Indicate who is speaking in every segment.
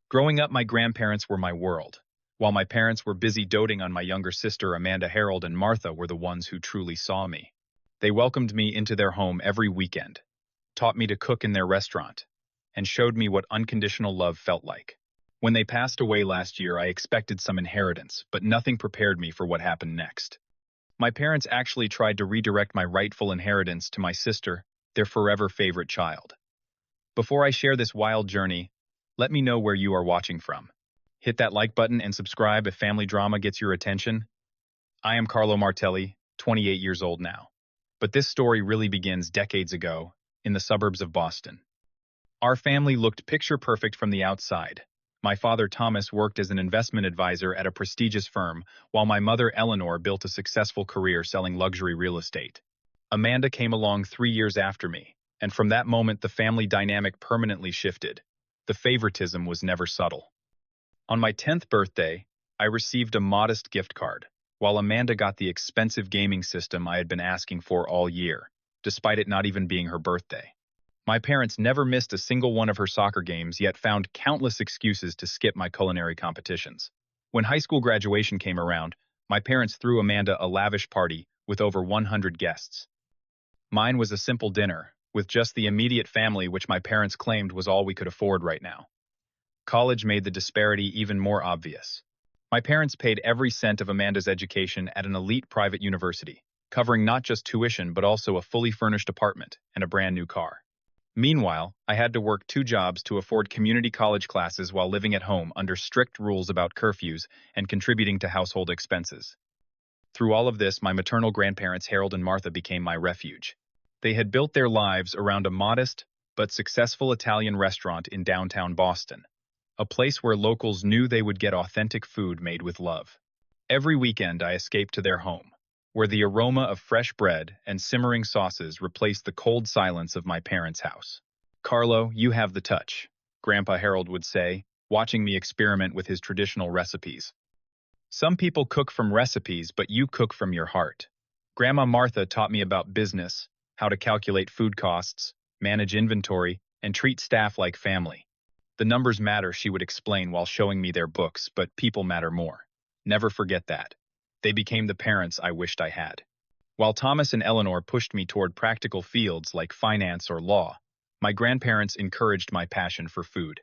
Speaker 1: Growing up, my grandparents were my world. While my parents were busy doting on my younger sister, Amanda, Harold, and Martha were the ones who truly saw me. They welcomed me into their home every weekend, taught me to cook in their restaurant, and showed me what unconditional love felt like. When they passed away last year, I expected some inheritance, but nothing prepared me for what happened next. My parents actually tried to redirect my rightful inheritance to my sister, their forever favorite child. Before I share this wild journey, let me know where you are watching from. Hit that like button and subscribe if family drama gets your attention. I am Carlo Martelli, 28 years old now. But this story really begins decades ago, in the suburbs of Boston. Our family looked picture perfect from the outside. My father Thomas worked as an investment advisor at a prestigious firm, while my mother Eleanor built a successful career selling luxury real estate. Amanda came along 3 years after me, and from that moment the family dynamic permanently shifted. The favoritism was never subtle. On my 10th birthday, I received a modest gift card, while Amanda got the expensive gaming system I had been asking for all year, despite it not even being her birthday. My parents never missed a single one of her soccer games, yet found countless excuses to skip my culinary competitions. When high school graduation came around, my parents threw Amanda a lavish party with over 100 guests. Mine was a simple dinner, with just the immediate family, which my parents claimed was all we could afford right now. College made the disparity even more obvious. My parents paid every cent of Amanda's education at an elite private university, covering not just tuition but also a fully furnished apartment and a brand new car. Meanwhile, I had to work 2 jobs to afford community college classes while living at home under strict rules about curfews and contributing to household expenses. Through all of this, my maternal grandparents Harold and Martha became my refuge. They had built their lives around a modest but successful Italian restaurant in downtown Boston, a place where locals knew they would get authentic food made with love. Every weekend I escaped to their home, where the aroma of fresh bread and simmering sauces replaced the cold silence of my parents' house. "Carlo, you have the touch," Grandpa Harold would say, watching me experiment with his traditional recipes. "Some people cook from recipes, but you cook from your heart." Grandma Martha taught me about business, how to calculate food costs, manage inventory, and treat staff like family. "The numbers matter," she would explain while showing me their books, "but people matter more. Never forget that." They became the parents I wished I had. While Thomas and Eleanor pushed me toward practical fields like finance or law, my grandparents encouraged my passion for food.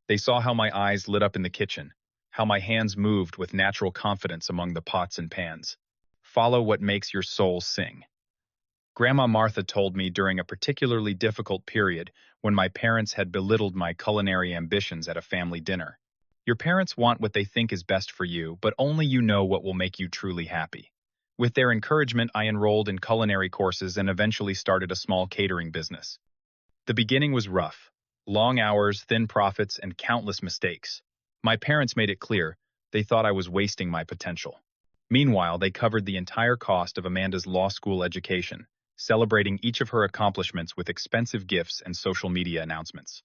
Speaker 1: They saw how my eyes lit up in the kitchen, how my hands moved with natural confidence among the pots and pans. Follow what makes your soul sing. Grandma Martha told me during a particularly difficult period when my parents had belittled my culinary ambitions at a family dinner. "Your parents want what they think is best for you, but only you know what will make you truly happy." With their encouragement, I enrolled in culinary courses and eventually started a small catering business. The beginning was rough. Long hours, thin profits, and countless mistakes. My parents made it clear they thought I was wasting my potential. Meanwhile, they covered the entire cost of Amanda's law school education, celebrating each of her accomplishments with expensive gifts and social media announcements.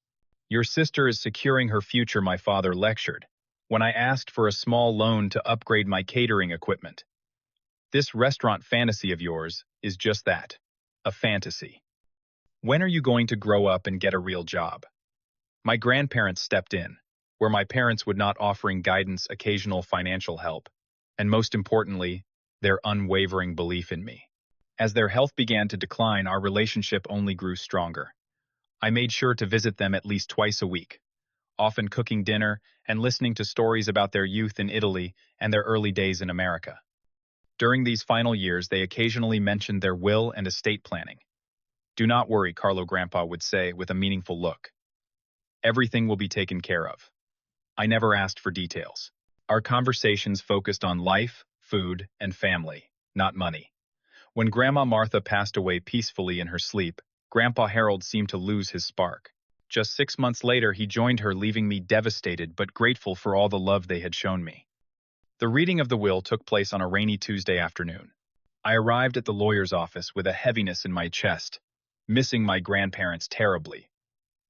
Speaker 1: "Your sister is securing her future," my father lectured, when I asked for a small loan to upgrade my catering equipment. "This restaurant fantasy of yours is just that, a fantasy. When are you going to grow up and get a real job?" My grandparents stepped in, where my parents would not, offering guidance, occasional financial help, and most importantly, their unwavering belief in me. As their health began to decline, our relationship only grew stronger. I made sure to visit them at least twice a week, often cooking dinner and listening to stories about their youth in Italy and their early days in America. During these final years, they occasionally mentioned their will and estate planning. "Do not worry," Carlo Grandpa would say with a meaningful look. "Everything will be taken care of." I never asked for details. Our conversations focused on life, food, and family, not money. When Grandma Martha passed away peacefully in her sleep, Grandpa Harold seemed to lose his spark. Just 6 months later, he joined her, leaving me devastated but grateful for all the love they had shown me. The reading of the will took place on a rainy Tuesday afternoon. I arrived at the lawyer's office with a heaviness in my chest, missing my grandparents terribly,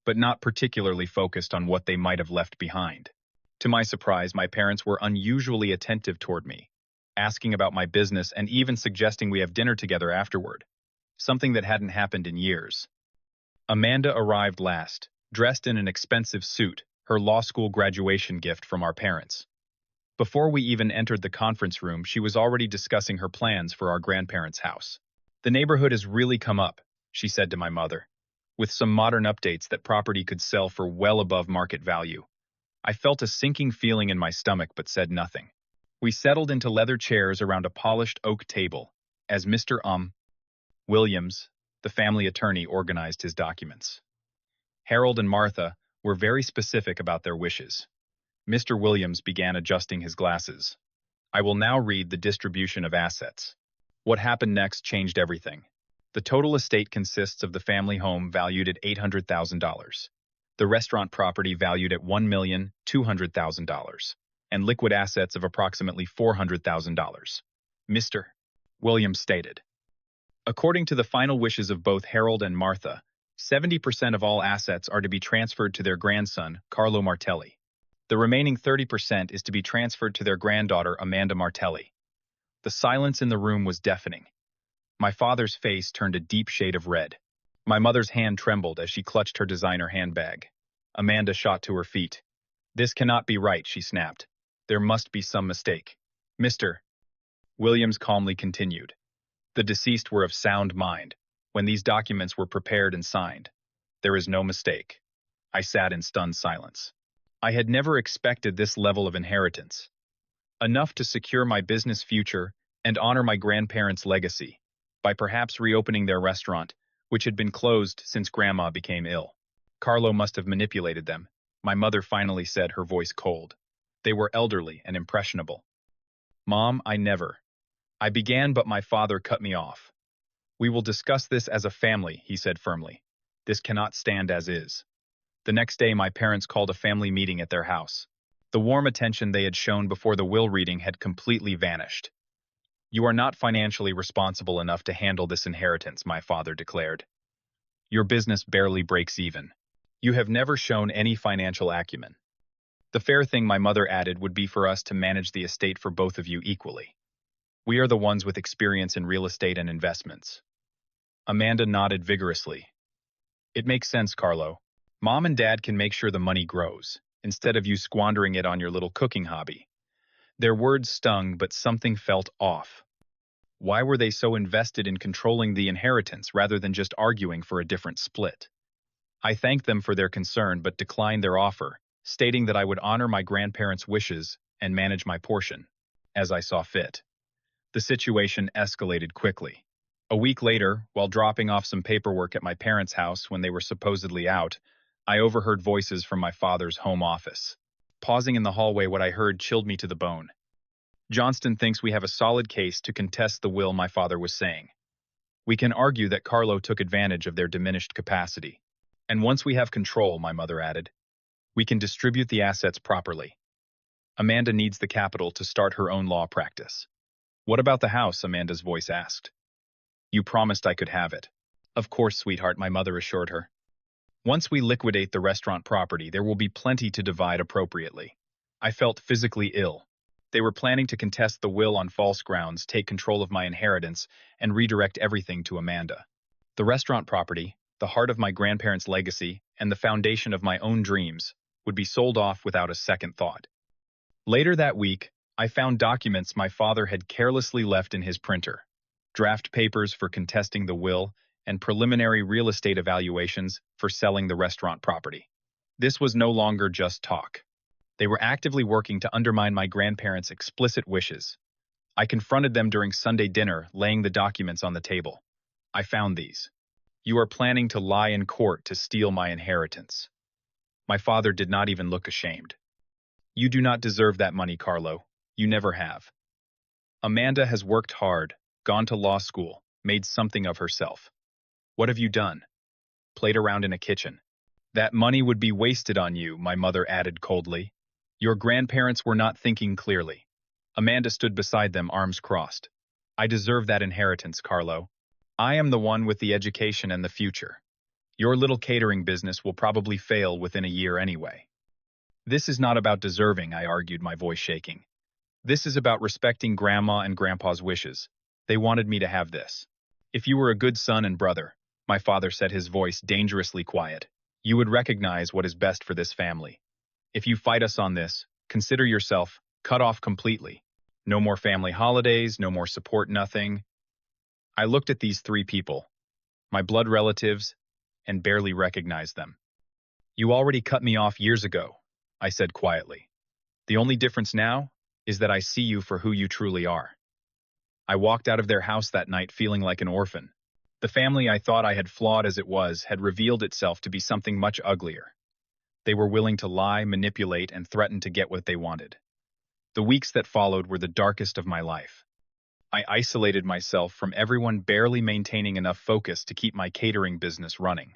Speaker 1: but not particularly focused on what they might have left behind. To my surprise, my parents were unusually attentive toward me, asking about my business and even suggesting we have dinner together afterward, something that hadn't happened in years. Amanda arrived last, dressed in an expensive suit, her law school graduation gift from our parents. Before we even entered the conference room, she was already discussing her plans for our grandparents' house. The neighborhood has really come up, she said to my mother, with some modern updates that property could sell for well above market value. I felt a sinking feeling in my stomach but said nothing. We settled into leather chairs around a polished oak table as Mr. Williams, the family attorney, organized his documents. Harold and Martha were very specific about their wishes. Mr. Williams began adjusting his glasses. I will now read the distribution of assets. What happened next changed everything. The total estate consists of the family home valued at $800,000, the restaurant property valued at $1,200,000, and liquid assets of approximately $400,000. Mr. Williams stated. According to the final wishes of both Harold and Martha, 70% of all assets are to be transferred to their grandson, Carlo Martelli. The remaining 30% is to be transferred to their granddaughter, Amanda Martelli. The silence in the room was deafening. My father's face turned a deep shade of red. My mother's hand trembled as she clutched her designer handbag. Amanda shot to her feet. This cannot be right, she snapped. There must be some mistake. Mr. Williams calmly continued. The deceased were of sound mind when these documents were prepared and signed. There is no mistake. I sat in stunned silence. I had never expected this level of inheritance. Enough to secure my business future and honor my grandparents' legacy by perhaps reopening their restaurant, which had been closed since Grandma became ill. Carlo must have manipulated them, my mother finally said, her voice cold. They were elderly and impressionable. Mom, I began, but my father cut me off. We will discuss this as a family, he said firmly. This cannot stand as is. The next day, my parents called a family meeting at their house. The warm attention they had shown before the will reading had completely vanished. You are not financially responsible enough to handle this inheritance, my father declared. Your business barely breaks even. You have never shown any financial acumen. The fair thing, my mother added, would be for us to manage the estate for both of you equally. We are the ones with experience in real estate and investments. Amanda nodded vigorously. It makes sense, Carlo. Mom and Dad can make sure the money grows, instead of you squandering it on your little cooking hobby. Their words stung, but something felt off. Why were they so invested in controlling the inheritance rather than just arguing for a different split? I thanked them for their concern but declined their offer, stating that I would honor my grandparents' wishes and manage my portion, as I saw fit. The situation escalated quickly. A week later, while dropping off some paperwork at my parents' house when they were supposedly out, I overheard voices from my father's home office. Pausing in the hallway, what I heard chilled me to the bone. Johnston thinks we have a solid case to contest the will, my father was saying. We can argue that Carlo took advantage of their diminished capacity. And once we have control, my mother added, we can distribute the assets properly. Amanda needs the capital to start her own law practice. What about the house? Amanda's voice asked. You promised I could have it. Of course, sweetheart, my mother assured her. Once we liquidate the restaurant property, there will be plenty to divide appropriately. I felt physically ill. They were planning to contest the will on false grounds, take control of my inheritance, and redirect everything to Amanda. The restaurant property, the heart of my grandparents' legacy, and the foundation of my own dreams, would be sold off without a second thought. Later that week, I found documents my father had carelessly left in his printer, draft papers for contesting the will, and preliminary real estate evaluations for selling the restaurant property. This was no longer just talk. They were actively working to undermine my grandparents' explicit wishes. I confronted them during Sunday dinner, laying the documents on the table. I found these. You are planning to lie in court to steal my inheritance. My father did not even look ashamed. You do not deserve that money, Carlo. You never have. Amanda has worked hard, gone to law school, made something of herself. What have you done? Played around in a kitchen. That money would be wasted on you, my mother added coldly. Your grandparents were not thinking clearly. Amanda stood beside them, arms crossed. I deserve that inheritance, Carlo. I am the one with the education and the future. Your little catering business will probably fail within a year anyway. This is not about deserving, I argued, my voice shaking. This is about respecting Grandma and Grandpa's wishes. They wanted me to have this. If you were a good son and brother, my father said, his voice dangerously quiet, you would recognize what is best for this family. If you fight us on this, consider yourself cut off completely. No more family holidays, no more support, nothing. I looked at these three people, my blood relatives, and barely recognized them. You already cut me off years ago, I said quietly. The only difference now is that I see you for who you truly are. I walked out of their house that night feeling like an orphan. The family I thought I had flawed as it was had revealed itself to be something much uglier. They were willing to lie, manipulate, and threaten to get what they wanted. The weeks that followed were the darkest of my life. I isolated myself from everyone, barely maintaining enough focus to keep my catering business running.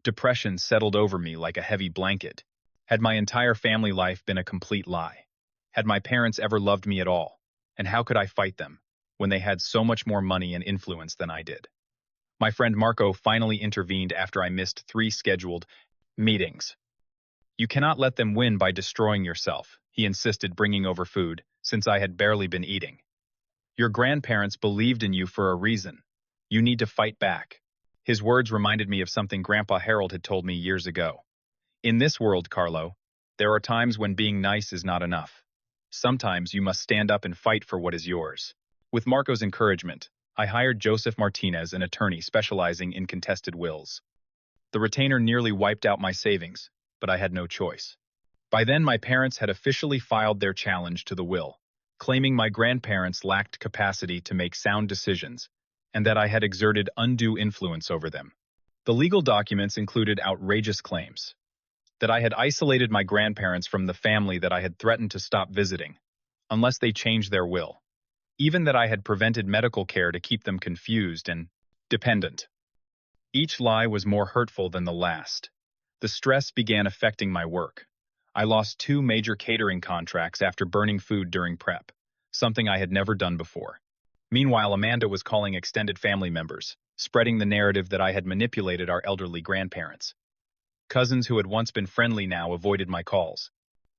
Speaker 1: Depression settled over me like a heavy blanket. Had my entire family life been a complete lie? Had my parents ever loved me at all? And how could I fight them when they had so much more money and influence than I did? My friend Marco finally intervened after I missed 3 scheduled meetings. You cannot let them win by destroying yourself, he insisted, bringing over food, since I had barely been eating. Your grandparents believed in you for a reason. You need to fight back. His words reminded me of something Grandpa Harold had told me years ago. In this world, Carlo, there are times when being nice is not enough. Sometimes you must stand up and fight for what is yours. With Marco's encouragement, I hired Joseph Martinez, an attorney specializing in contested wills. The retainer nearly wiped out my savings, but I had no choice. By then, my parents had officially filed their challenge to the will, claiming my grandparents lacked capacity to make sound decisions, and that I had exerted undue influence over them. The legal documents included outrageous claims that I had isolated my grandparents from the family that I had threatened to stop visiting, unless they changed their will. Even that I had prevented medical care to keep them confused and dependent. Each lie was more hurtful than the last. The stress began affecting my work. I lost 2 major catering contracts after burning food during prep, something I had never done before. Meanwhile, Amanda was calling extended family members, spreading the narrative that I had manipulated our elderly grandparents. Cousins who had once been friendly now avoided my calls.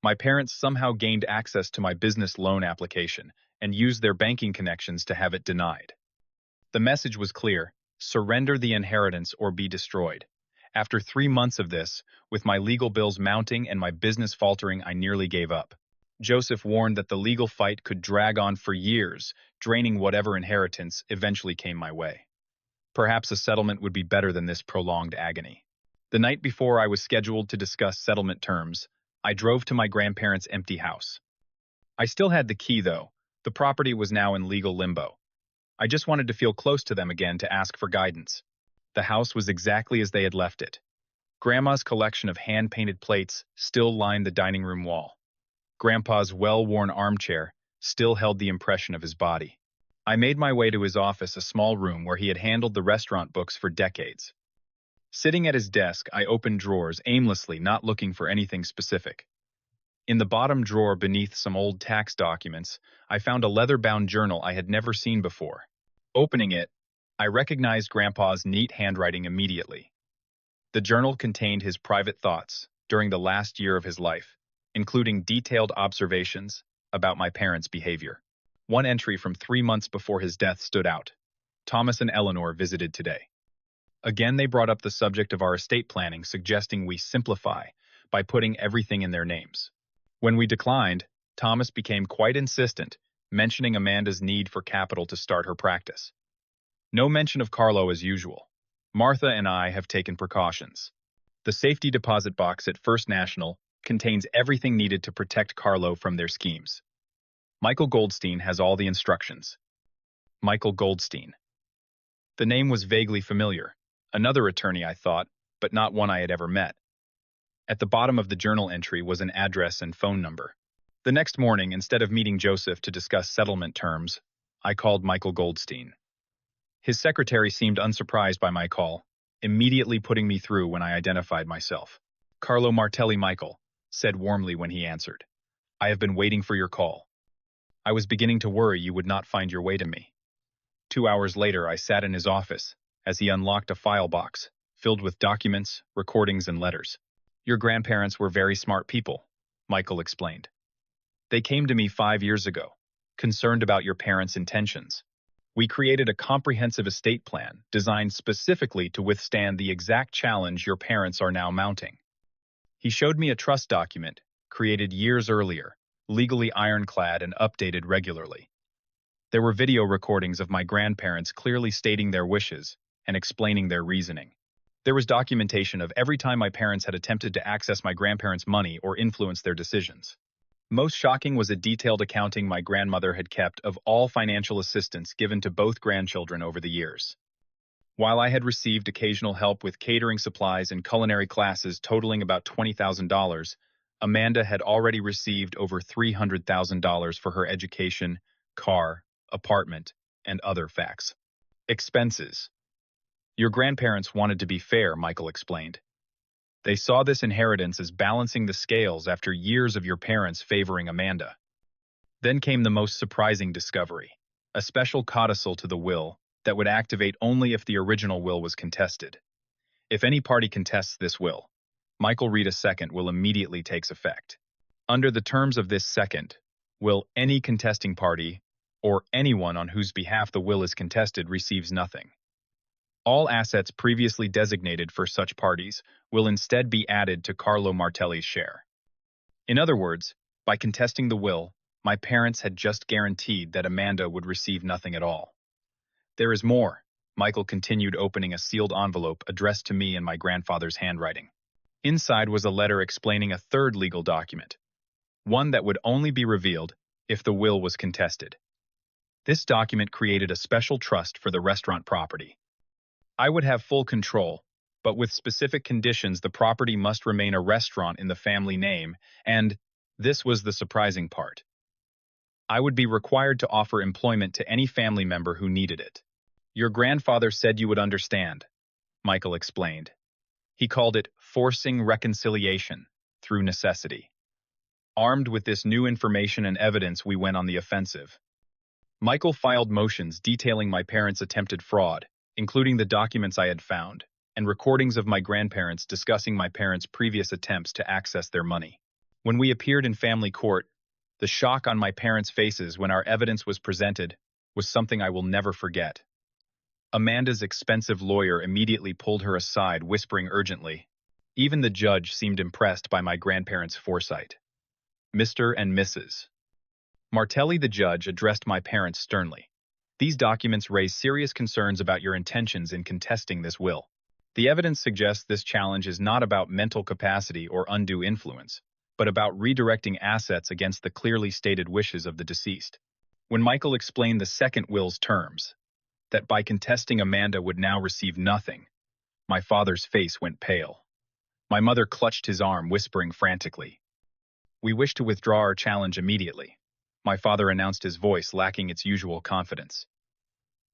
Speaker 1: My parents somehow gained access to my business loan application and used their banking connections to have it denied. The message was clear: surrender the inheritance or be destroyed. After 3 months of this, with my legal bills mounting and my business faltering, I nearly gave up. Joseph warned that the legal fight could drag on for years, draining whatever inheritance eventually came my way. Perhaps a settlement would be better than this prolonged agony. The night before I was scheduled to discuss settlement terms, I drove to my grandparents' empty house. I still had the key, though. The property was now in legal limbo. I just wanted to feel close to them again to ask for guidance. The house was exactly as they had left it. Grandma's collection of hand-painted plates still lined the dining room wall. Grandpa's well-worn armchair still held the impression of his body. I made my way to his office, a small room where he had handled the restaurant books for decades. Sitting at his desk, I opened drawers aimlessly, not looking for anything specific. In the bottom drawer beneath some old tax documents, I found a leather-bound journal I had never seen before. Opening it, I recognized Grandpa's neat handwriting immediately. The journal contained his private thoughts during the last year of his life, including detailed observations about my parents' behavior. One entry from 3 months before his death stood out. Thomas and Eleanor visited today. Again, they brought up the subject of our estate planning, suggesting we simplify by putting everything in their names. When we declined, Thomas became quite insistent, mentioning Amanda's need for capital to start her practice. No mention of Carlo as usual. Martha and I have taken precautions. The safety deposit box at First National contains everything needed to protect Carlo from their schemes. Michael Goldstein has all the instructions. Michael Goldstein. The name was vaguely familiar. Another attorney, I thought, but not one I had ever met. At the bottom of the journal entry was an address and phone number. The next morning, instead of meeting Joseph to discuss settlement terms, I called Michael Goldstein. His secretary seemed unsurprised by my call, immediately putting me through when I identified myself. Carlo Martelli, Michael said warmly when he answered. I have been waiting for your call. I was beginning to worry you would not find your way to me. 2 hours later, I sat in his office as he unlocked a file box filled with documents, recordings, and letters. Your grandparents were very smart people, Michael explained. They came to me 5 years ago, concerned about your parents' intentions. We created a comprehensive estate plan designed specifically to withstand the exact challenge your parents are now mounting. He showed me a trust document created years earlier, legally ironclad and updated regularly. There were video recordings of my grandparents clearly stating their wishes and explaining their reasoning. There was documentation of every time my parents had attempted to access my grandparents' money or influence their decisions. Most shocking was a detailed accounting my grandmother had kept of all financial assistance given to both grandchildren over the years. While I had received occasional help with catering supplies and culinary classes totaling about $20,000, Amanda had already received over $300,000 for her education, car, apartment, and other facts. Expenses. Your grandparents wanted to be fair, Michael explained. They saw this inheritance as balancing the scales after years of your parents favoring Amanda. Then came the most surprising discovery, a special codicil to the will that would activate only if the original will was contested. If any party contests this will, Michael Reed II will immediately takes effect. Under the terms of this second, will any contesting party, or anyone on whose behalf the will is contested, receives nothing. All assets previously designated for such parties will instead be added to Carlo Martelli's share. In other words, by contesting the will, my parents had just guaranteed that Amanda would receive nothing at all. There is more, Michael continued, opening a sealed envelope addressed to me in my grandfather's handwriting. Inside was a letter explaining a third legal document, one that would only be revealed if the will was contested. This document created a special trust for the restaurant property. I would have full control, but with specific conditions. The property must remain a restaurant in the family name, and this was the surprising part. I would be required to offer employment to any family member who needed it. Your grandfather said you would understand, Michael explained. He called it forcing reconciliation through necessity. Armed with this new information and evidence, we went on the offensive. Michael filed motions detailing my parents' attempted fraud, including the documents I had found, and recordings of my grandparents discussing my parents' previous attempts to access their money. When we appeared in family court, the shock on my parents' faces when our evidence was presented was something I will never forget. Amanda's expensive lawyer immediately pulled her aside, whispering urgently. Even the judge seemed impressed by my grandparents' foresight. Mr. and Mrs. Martelli, the judge, addressed my parents sternly. These documents raise serious concerns about your intentions in contesting this will. The evidence suggests this challenge is not about mental capacity or undue influence, but about redirecting assets against the clearly stated wishes of the deceased. When Michael explained the second will's terms, that by contesting Amanda would now receive nothing, my father's face went pale. My mother clutched his arm, whispering frantically. We wish to withdraw our challenge immediately. My father announced, his voice lacking its usual confidence.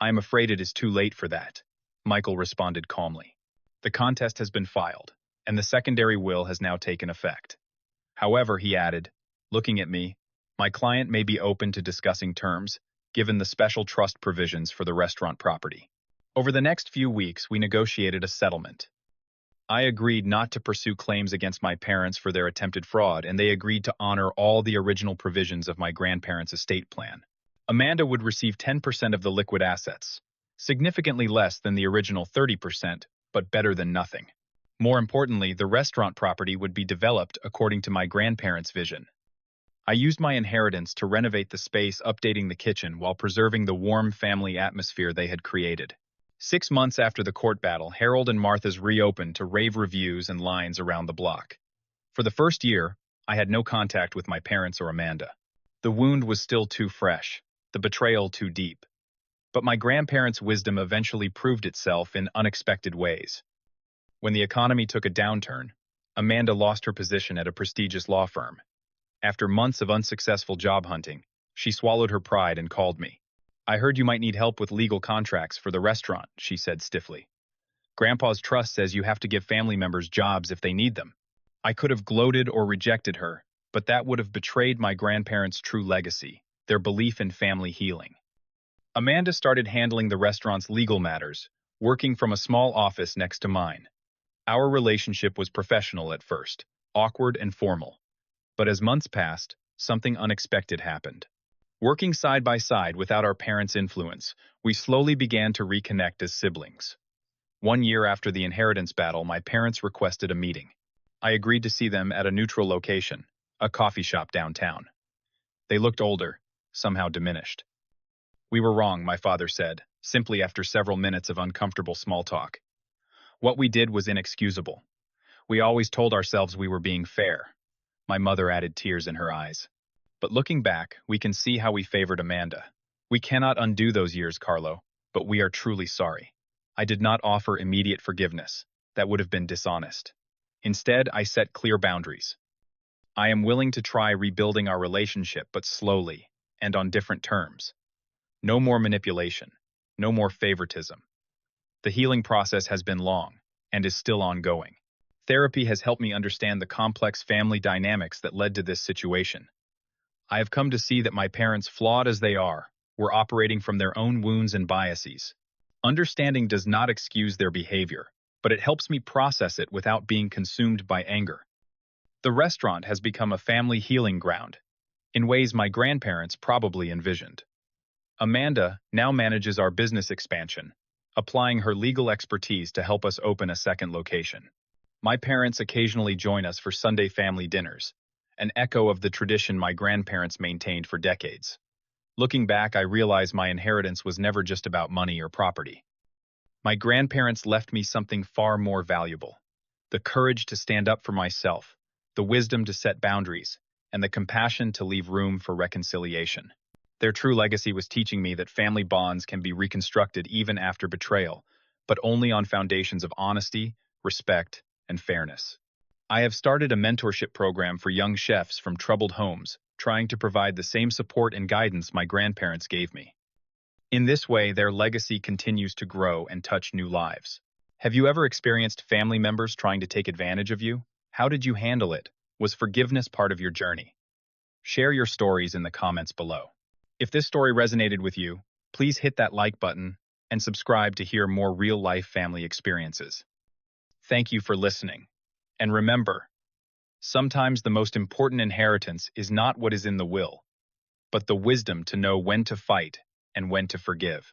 Speaker 1: I am afraid it is too late for that, Michael responded calmly. The contest has been filed, and the secondary will has now taken effect. However, he added, looking at me, my client may be open to discussing terms, given the special trust provisions for the restaurant property. Over the next few weeks, we negotiated a settlement. I agreed not to pursue claims against my parents for their attempted fraud, and they agreed to honor all the original provisions of my grandparents' estate plan. Amanda would receive 10% of the liquid assets, significantly less than the original 30%, but better than nothing. More importantly, the restaurant property would be developed according to my grandparents' vision. I used my inheritance to renovate the space, updating the kitchen while preserving the warm family atmosphere they had created. 6 months after the court battle, Harold and Martha's reopened to rave reviews and lines around the block. For the first year, I had no contact with my parents or Amanda. The wound was still too fresh, the betrayal too deep. But my grandparents' wisdom eventually proved itself in unexpected ways. When the economy took a downturn, Amanda lost her position at a prestigious law firm. After months of unsuccessful job hunting, she swallowed her pride and called me. I heard you might need help with legal contracts for the restaurant, she said stiffly. Grandpa's trust says you have to give family members jobs if they need them. I could have gloated or rejected her, but that would have betrayed my grandparents' true legacy, their belief in family healing. Amanda started handling the restaurant's legal matters, working from a small office next to mine. Our relationship was professional at first, awkward and formal. But as months passed, something unexpected happened. Working side by side without our parents' influence, we slowly began to reconnect as siblings. 1 year after the inheritance battle, my parents requested a meeting. I agreed to see them at a neutral location, a coffee shop downtown. They looked older, somehow diminished. We were wrong, my father said, simply after several minutes of uncomfortable small talk. What we did was inexcusable. We always told ourselves we were being fair. My mother added tears in her eyes. But looking back, we can see how we favored Amanda. We cannot undo those years, Carlo, but we are truly sorry. I did not offer immediate forgiveness. That would have been dishonest. Instead, I set clear boundaries. I am willing to try rebuilding our relationship, but slowly and on different terms. No more manipulation. No more favoritism. The healing process has been long and is still ongoing. Therapy has helped me understand the complex family dynamics that led to this situation. I have come to see that my parents, flawed as they are, were operating from their own wounds and biases. Understanding does not excuse their behavior, but it helps me process it without being consumed by anger. The restaurant has become a family healing ground, in ways my grandparents probably envisioned. Amanda now manages our business expansion, applying her legal expertise to help us open a second location. My parents occasionally join us for Sunday family dinners, an echo of the tradition my grandparents maintained for decades. Looking back, I realize my inheritance was never just about money or property. My grandparents left me something far more valuable: the courage to stand up for myself, the wisdom to set boundaries, and the compassion to leave room for reconciliation. Their true legacy was teaching me that family bonds can be reconstructed even after betrayal, but only on foundations of honesty, respect, and fairness. I have started a mentorship program for young chefs from troubled homes, trying to provide the same support and guidance my grandparents gave me. In this way, their legacy continues to grow and touch new lives. Have you ever experienced family members trying to take advantage of you? How did you handle it? Was forgiveness part of your journey? Share your stories in the comments below. If this story resonated with you, please hit that like button and subscribe to hear more real-life family experiences. Thank you for listening. And remember, sometimes the most important inheritance is not what is in the will, but the wisdom to know when to fight and when to forgive.